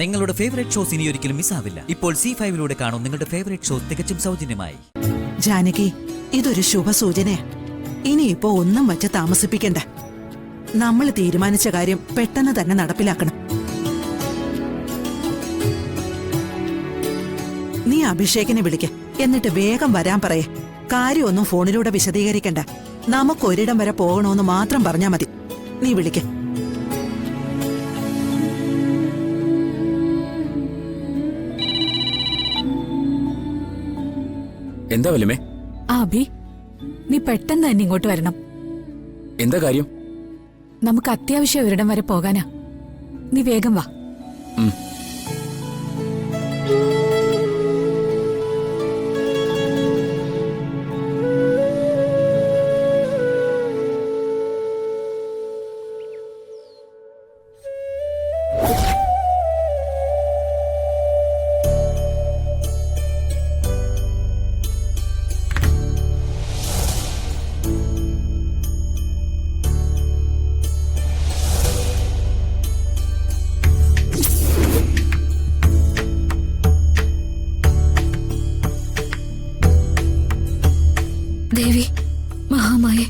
നിങ്ങളുടെ favourite shows ഇനി ഒരിക്കലും മിസ്സാവില്ല. ഇപ്പോൾ C5 കാണും നിങ്ങളുടെ ഫേവറേറ്റ് ഷോസ് തികച്ചും സൗജന്യമായി. ജാനകി, ഇതൊരു ശുഭസൂചനയാ. ഇനിയിപ്പോ ഒന്നും വച്ച് താമസിപ്പിക്കണ്ട. നമ്മൾ തീരുമാനിച്ച കാര്യം പെട്ടെന്ന് തന്നെ നടപ്പിലാക്കണം. നീ അഭിഷേകിനെ വിളിക്ക, എന്നിട്ട് വേഗം വരാൻ പറയേ. കാര്യമൊന്നും ഫോണിലൂടെ വിശദീകരിക്കണ്ട. നമുക്കൊരിടം വരെ പോകണമെന്ന് മാത്രം പറഞ്ഞാ മതി. നീ വിളിക്ക. എന്താ വല്യമേ? അഭി, നീ പെട്ടെന്ന് തന്നെ ഇങ്ങോട്ട് വരണം. എന്താ കാര്യം? നമുക്ക് അത്യാവശ്യം ഒരിടം വരെ പോകാനാ. നീ വേഗം വാ. ദേവി, മഹാമായേ,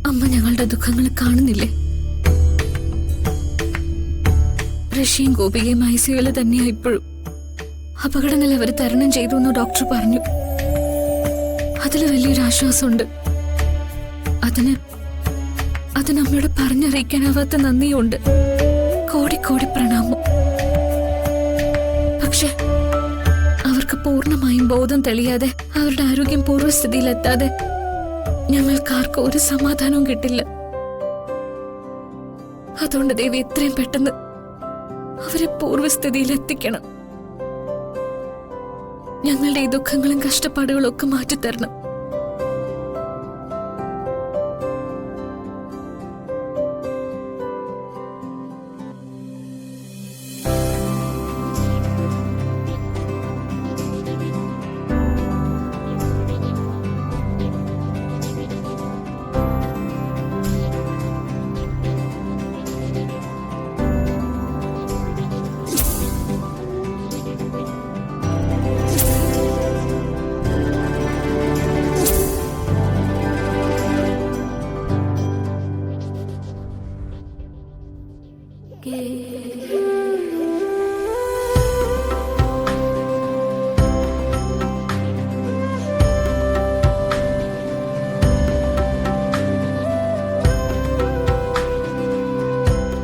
അമ്മ ഞങ്ങളുടെ ദുഃഖങ്ങൾ കാണുന്നില്ലേ? ഋഷിയും ഗോപികയും ICUവിൽ തന്നെയാ ഇപ്പോഴും. അപകടങ്ങൾ അവർ തരണം ചെയ്തു എന്ന് ഡോക്ടർ പറഞ്ഞു. അതിൽ വലിയൊരു ആശ്വാസമുണ്ട്. അതിന് അമ്മയോട് പറഞ്ഞറിയിക്കാനാവാത്ത നന്ദിയുണ്ട്. കോടി പ്രണാമം. പക്ഷെ അവർക്ക് പൂർണ്ണമായും ബോധം തെളിയാതെ, അവരുടെ ആരോഗ്യം പൂർവ്വസ്ഥിതിയിലെത്താതെ ഞങ്ങൾക്കാർക്കും ഒരു സമാധാനവും കിട്ടില്ല. അതുകൊണ്ട് ദേവി, എത്രയും പെട്ടെന്ന് അവരെ പൂർവ്വസ്ഥിതിയിലെത്തിക്കണം. ഞങ്ങളുടെ ഈ ദുഃഖങ്ങളും കഷ്ടപ്പാടുകളും ഒക്കെ മാറ്റിത്തരണം.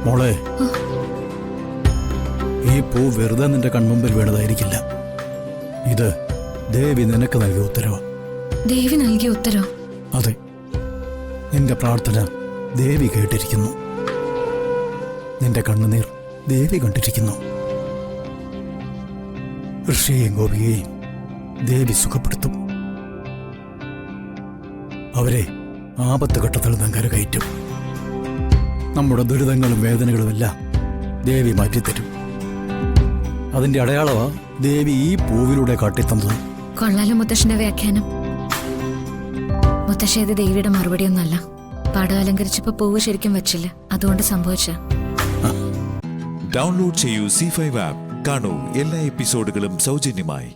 മോളെ, ഈ പൂ വെറുതെ നിന്റെ കൺമുമ്പിൽ വീണതായിരിക്കില്ല. ഇത് ദേവി നിനക്ക് നൽകിയ ഉത്തരവാ. ദേവി നൽകിയ ഉത്തരവ്? അതെ, നിന്റെ പ്രാർത്ഥന ദേവി കേട്ടിരിക്കുന്നു. നിന്റെ കണ്ണുനീർ ദേവി കണ്ടിരിക്കുന്നു. ഋഷിയെയും ഗോപിയെയും ദേവി സുഖപ്പെടുത്തും. അവരെ ആപത്ത് ഘട്ടത്തിൽ നിന്ന് കരകയറ്റും. നമ്മുടെ ദുരിതങ്ങളും വേദനകളും എല്ലാം ദേവി മാറ്റിത്തരും. അതിന്റെ അടയാളമാ ദേവി ഈ പൂവിലൂടെ കാട്ടിത്തന്നത്. കൊള്ളാലോ മുത്തശ്ശന്റെ വ്യാഖ്യാനം. മുത്തശ്ശേത് ദേവിയുടെ മറുപടിയൊന്നുമല്ല. പാടം അലങ്കരിച്ചപ്പോ പൂവ് ശരിക്കും വെച്ചില്ല, അതുകൊണ്ട് സംഭവിച്ച. ഡൗൺലോഡ് ചെയ്യൂ C5 ആപ്പ്. കാണൂ എല്ലാ എപ്പിസോഡുകളും സൗജന്യമായി.